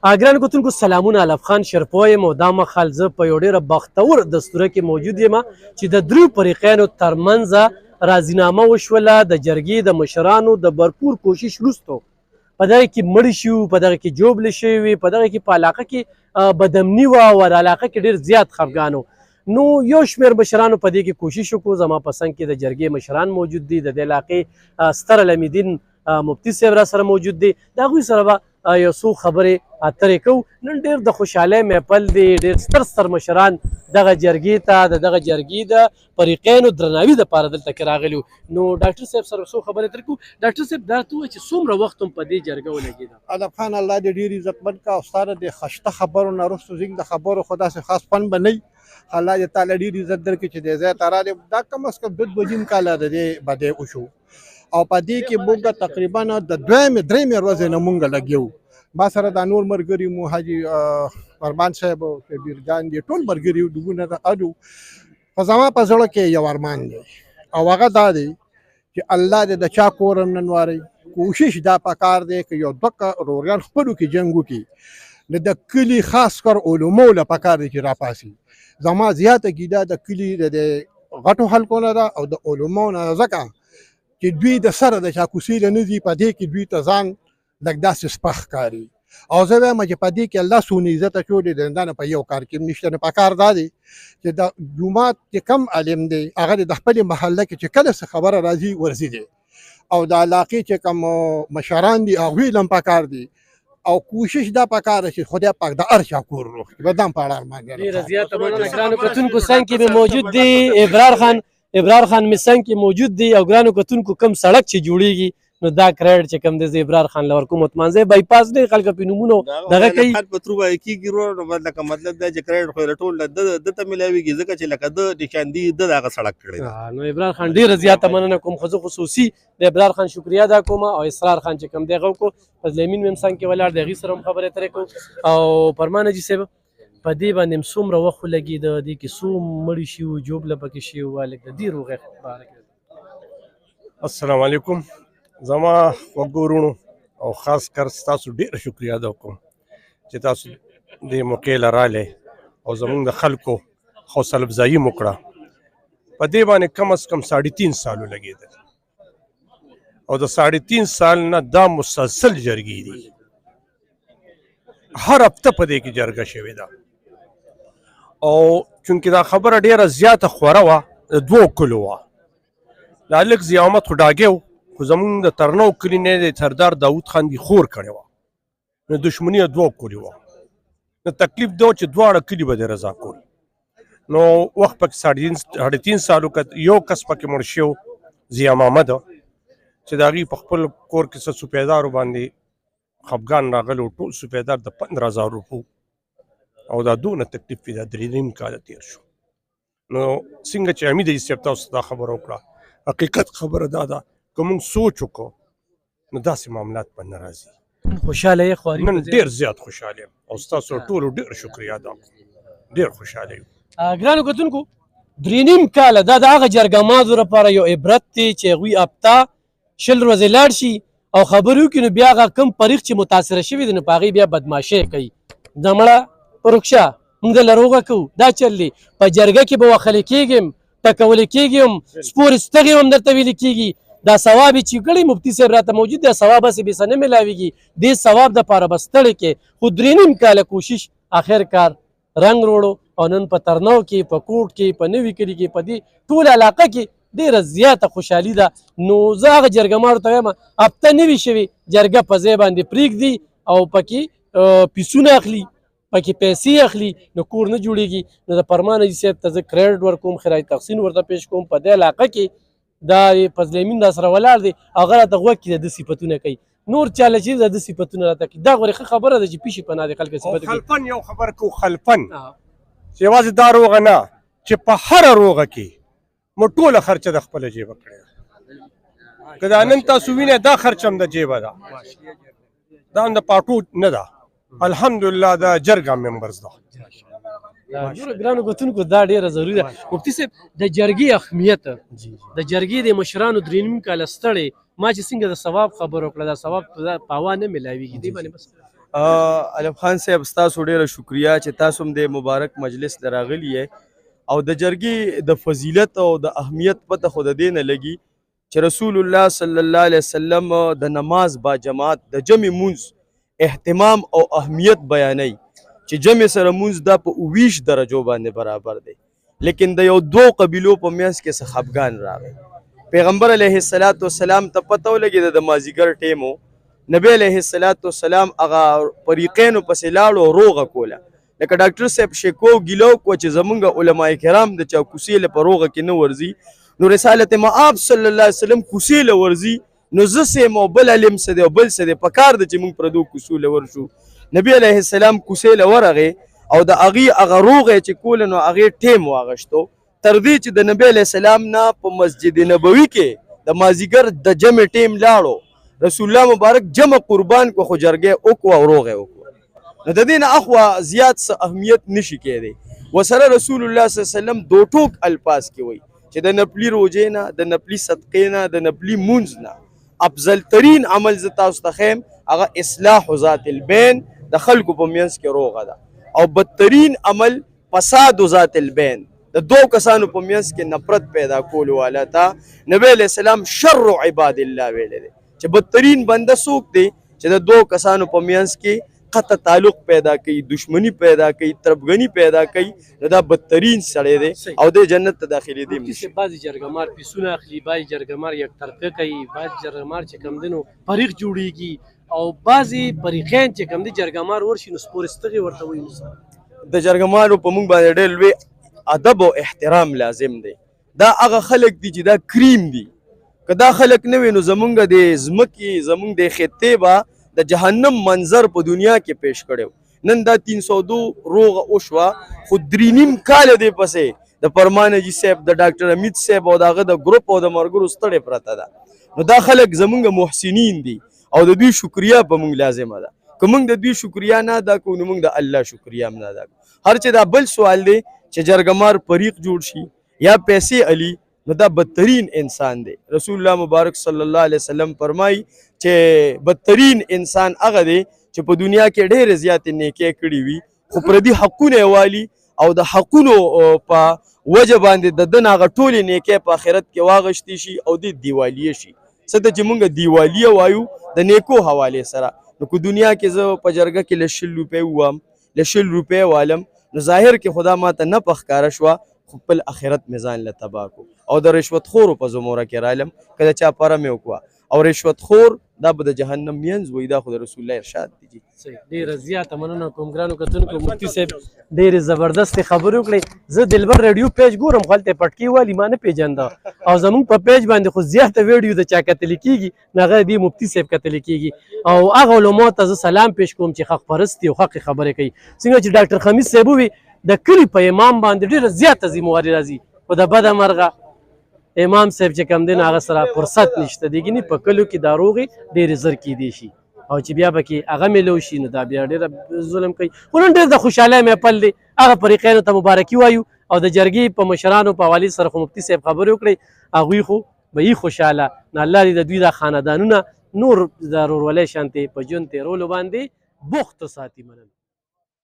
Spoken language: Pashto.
ګرانو کتونکو سلامونه، علف خان شرپوی یم او دا مهال زه په یو ډېره بختور دستوره کې موجود یم چې د دریو فریقینو ترمنځ راضینامه وشوله د جرګې د مشرانو د بھرپور کوشش وروسته. په دغه کې مړي شوي، په دغه کې جوبلې شوي وي، په دغه کې په علاقه کې بدامني وه او د علاقه کې ډېر زیات خفګان و. نو یو شمېر مشرانو په دې کې کوشش وکړو. زما په څنګ کې د جرګې مشران موجود دي، د دې علاقې ستر علم مفتی صاحب را سره موجود دي. د هغوی سره به یو څو خبرې اترې کوو. نن ډېر د خوشحالۍ محفل دی، ډېر ستر مشران دغه جرګې ته د دغه جرګې د فریقینو درناوي دپاره دلته کې راغلي وو. نو ډاکټر صاحب سره څو خبرې اترې کوو. ډاکټر صاحب دا ته ووایه چې څومره وخت هم په دې جرګه ولګېده؟ علف خان الله دې ډېر عزتمن کا او ستا د خشته خبرو نه وروسته زموږ د خبرو خو داسې خاص فن به نه وي. الله دې تعالی ډېر عزت درکړي چې دې ځای ته راغلې. دا کم از کم 2 کاله د دې بدی وشو او په دې کې موږ تقریبا د 2-3 ورځې نه موږ لګیو. ما سره دا نور ملګري مو حاجي فرمان صاحب او کبیر جان دي، ټول ملګري ډوبونه د اډو. خو زما په زړه کې یو ارمان دی او هغه دا دی چې الله دې د چا کور هم نه نواري. کوشش دا پکار دی که یو دوه روریان خپلو کې جنګ وکړي نو د کلي خاص کر علماو له پکار دی چې راپاسي. زما زیاته کیدا د کلي د غټو خلکو نه ده او د علماو نه، ځکه چې دوی د سره د چاکوسي نه دي، په دې کې دوی ته ځان لږ داسې سپک ښکاري. او زه وایم چې په دې کې الله څونه عزت اچولی دی، دا نه په یو کار کې نشته. نه پکار دا دی چې د جومات چې کم عالم دی هغه د خپلې محله کې چې کله څه خبره راځي ورځي دی، او د علاقې چې کوم مشران دي هغوی هم پکار دي. او کوشش دا پکار دی چې خدای پاک د هر چا کور روغ کړي. به دا په اړه ارمان دی. ډېره زیاته مننه. ګرانو کتونکو څنګ کې مې موجود دی ابرار خان مې څنګ کې موجود دی. او ګرانو کتونکو کوم سړک چې جوړیږي نو دا کریډ چې کوم دی زه ابرار خان له ورکوم مطمئن بایپاس ډېر خلک پې نومونه دغه کوي. په ترو باندې کېږي ورو، لکه مطلب دا چې کریډ خو یې ټول ده ته میلاویږي، ځکه چې لکه ده نشاندهي ده د هغه سړک کړی دی. نو ابرار خان ډېره زیاته مننه کوم. خو زه خصوصي د ابرار خان شکریا ادا کوم او اسرار خان چې کوم دی هغه وکړو. فضلامین مې هم څنګ کې ولاړ دی، هغوی سره هم خبرې اترې کوو. او فرمان حاجي صاحب په دې باندې څومره وخت ولګېده، دې کې څو مړي شوي وو، جوبله پکې شوي وه، لږ د دې روغې باره کې. السلام علیکم. زما خوږو وروڼو او خاص کر ستاسو ډېره شکریا ادا کوم چې تاسو دې موقع له راغلی او زموږ د خلکو حوصله افزایي مو کړه. په دې باندې کم از کم 3.5 سال ولګېدل او د 3.5 سال نه دا مسلسل جرګې دي. هر هفته په دې کې جرګه شوې ده او چونکې دا خبره ډېره زیاته خوره وه، د 2 کلو وه. دا لږ زیامت خو ډاګې و، خو زمونږ د ترنو کلي نه د سردار داود خان دي خور کړې وه. نو دشمني د 2 کلي وه. نو تکلیف دا و چې دواړه کلي به د رضا کول. نو وخت پکې 3.5 سالو یو کس پکې مړ شو، ضیا محمد، چې د هغې په خپل کور کې څه سپېدارو باندې خفګان راغلی و. ټول سپېدار د 15,000 روپو او دا دونه تکلیف یې دا 3.5 کاله تېر شو. نو څنګه چې حمید حاجي صاحب تاسو دا خبره وکړه، حقیقت خبره دا ده که موږ سوچ وکړو نو داسې معاملات به نه راځي. خوشحاله یې خواري؟ نن ډېر زیات خوشحاله یم او ستاسو ټولو ډېر شکریا ادا کوم. ډېر خوشحاله یم. ګرانو کتونکو 3.5 کاله دا د هغه جرګمازو لپاره یو عبرت دی چې هغوی هفته 20 ورځې لاړ شي او خبرې وکړي، نو بیا هغه کوم فریق چې متاثره شوي دي نو په هغې بیا بدماشۍ کوي. د مړه په رخصه موږ دله روغه کوو، دا چل دی. په جرګه کې به وخلې کېږم، ټکولې کېږم، سپورې ستغې هم درته ویلې کېږي. دا ثواب یې چې کړی مفتی صاحب راته موجود دی، ثواب هسې بېڅه نه میلاویږي. دې ثواب دپاره به ستړی کې، خو 3.5 کاله کوشش آخر کار رنګ روړو او نن په ترنو کې، په کوټ کې، په نوي کلي کې، په دې ټول علاقه کې ډېره زیاته خوشحالي ده. نو زه هغه جرګمارو ته وایم هفته نه وي شوې جرګه په ځای باندې پرېږدي او پکې پیسونه اخلي، پکې پیسې اخلي، نو کور نه جوړېږي. نو د فرمان حاجي صاحب ته زه کریډټ ورکوم، خراج تحسین ورته پیش کوم. په دې علاقه کې دا فضلامین دا سره ولاړ دی، هغه راته غوږ کې د ده صفتونه کوي. نور چاله چې د ده صفتونه راته کوي، دا غورې ښه خبره ده چې پیشي پناه د خلکو صفت کوي. خلفن یو خبر کو، خلفن چې یوازې دا روغه نه چې په هره روغه کې مو ټوله خرچه د خپله جیبه کړې. که دا نن تاسو وینئ دا خرچه هم د جیبه ده، دا هم د پاټو نه ده. الحمدلله دا جرګه ممبرز ده. ګرانو کتونکو دا ډېره ضروري ده. مفتی صاحب د جرګې اهمیت، د جرګې د مشرانو 3.5 کاله ستړی، ما چې څنګه د ثواب خبره وکړه، دا ثواب په هوا نه میلاویږي. دې باندې بس علم خان صاحب ستاسو ډیره شکریا چې تاسو هم د مبارک مجلس ته راغلي یې او د جرګې د فضیلت او د اهمیت پته خو د دې نه لګي چې رسول الله صلی الله علیه وسلم د نماز با جماعت د جمع مونځ اهتمام او اهمیت بیانوي چې جمع سره مونځ دا په 20 درجو باندې برابر دی لیکن د یو دو قبیلو په منځ کې څه خفګان راغی پیغمبر علیه السلام ته پته ولګېده د مازدیګر ټیم نبی علیه السلام هغه فریقینو پسې لاړو روغه کوله لکه ډاکټر صاحب شکو ګیلو کو چې زمونږ علما کرام د چا کوسې له په روغه کې نه ورځي نو رسالت مآب صلی الله علیه وسلم کوسې له ورځي نو زه سیم او بل علم څه دی او بل څه دی په کار د چې موږ پردو کوسو له ورشو نبی علیه السلام کوسې له ورغې او د هغه روغه چې کوله نو هغې ټیم واغشتو تر دې چې د نبی علیه السلام نه په مسجد نبوي کې د مازدیګر د جمع ټیم لاړو رسول الله مبارک جمع قربان کو خو جرګې وکړو او روغه وکړو نو د دې نه اخوا زیات څه اهمیت نشي کېدی وسره رسول الله صلی الله علیه وسلم دو ټوک الفاظ کې وایي چې د نپلی روزې نه د نپلی صدقې نه د نپلی مونځ نه افضل ترین عمل زه تاسو ته ښیم هغه اصلاح ذات البین د خلکو په منځ کې روغه ده او بدترین عمل فساد ذات البین د دو کسانو په منځ کې نفرت پیدا کولو والا تا نبی علیہ السلام شر عباد الله ویلې دی چې بدترین بنده څوک دی چې د دو کسانو په منځ کې قطع تعلق پیدا کوي دشمنی پیدا کوي تربګنی پیدا کوي نو دا بدترین سړی دی او د جنت ته داخلي دی چې بعضې جرګمار پیسونه اخلي بعضې جرګمار یک طرفه کوي بعضې جرګمار چې کم دی نو فریق جوړیږي او بعضې فریقین چې کم دی جرګمار ورشي نو سپورستغې ورته وایي د جرګمارو په موږ باندې ډېر لوی ادب او احترام لازم دی دا هغه خلک دي چې دا کریم دي که دا خلک نه وي نو زمونږ د ځمکې زمونږ د خطې به د جهنم منظر په دنیا کې پیش کړی نن دا 302 روغه وشوه خو 3.5 کاله دی پسې د فرمانجي صاحب د ډاکټر حمید صاحب او د هغه د ګروپ او د ملګرو ستړې پرته ده نو دا خلک زمونږ محسنین دي او د دوی شکریا په موږ لازمه ده که موږ د دوی شکریا نه ادا کوو نو موږ د الله شکریا هم نه ادا کوو هر چې دا بل سوال دی چې جرګمار فریق جوړ شي یا پیسې علي نو دا بدترین انسان دی رسول الله مبارک صلی الله علیه وسلم فرمای چې بدترین انسان هغه دی چې په دنیا کې ډېرې زیاتې نیکۍ کړې وي خو پردي حقونه والي او د حقونو په وجه باندې د ده نه هغه ټولې نیکۍ په آخرت کې واغشتې شي او د دیوالیه شي څه ته چې موږ دیوالیه وایو د نیکو حوالې سره نو که دنیا کې زه په جرګه کې له 100 روپۍ ووام له 100 روپۍ والم نو ظاهر کې خدا ماته نه په ښکاره شوه خو خپل آخرت مې ځان له تباه کړو او د رشوت خورو په زموره کې رالم که د چا پره مې وکړه او رشوت خور دا به د جهنم مینځ وایي دا خو د رسول الله ارشاد دی ډېره زیاته مننه کوم ګرانو کتونکو مفتي صاحب ډېرې زبردستې خبرې وکړې زه دلبر ریډیو پیج ګورم خو هلته پټکي والي ما نه پېژانده او زموږ په پیج باندې خو زیاته ویډیو د چا کتلې کېږي نه هغه دې مفتي صاحب کتلې کېږي او هغه علماو ته زه سلام پیش کوم چې حق پرست دي او حقې خبرې کوي څنګه چې ډاکټر خمیس صاحب ووي د کلي په امام باندې ډېره زیاته ذمواري راځي خو د بده مرغه امام صاحب چې کم دی نو هغه سره فرصت نشته دی ګینې په کلیو کې دا روغې ډېرې زر کیدی شي او چې بیا به کې هغه میلو شي نو دا بیا ډېره ظلم کوي خو نن ډېر د خوشحالۍ محفل دی هغه فریقینو ته مبارکي وایو او د جرګې په مشرانو په حوالې سره خو مفتي صاحب خبرې وکړې هغوی خو به یې خوشحاله نو الله دې د دوی دا خاندانونه نور د ورورولۍ شانتې په ژوند تېرولو باندې بوخت ساتي مننه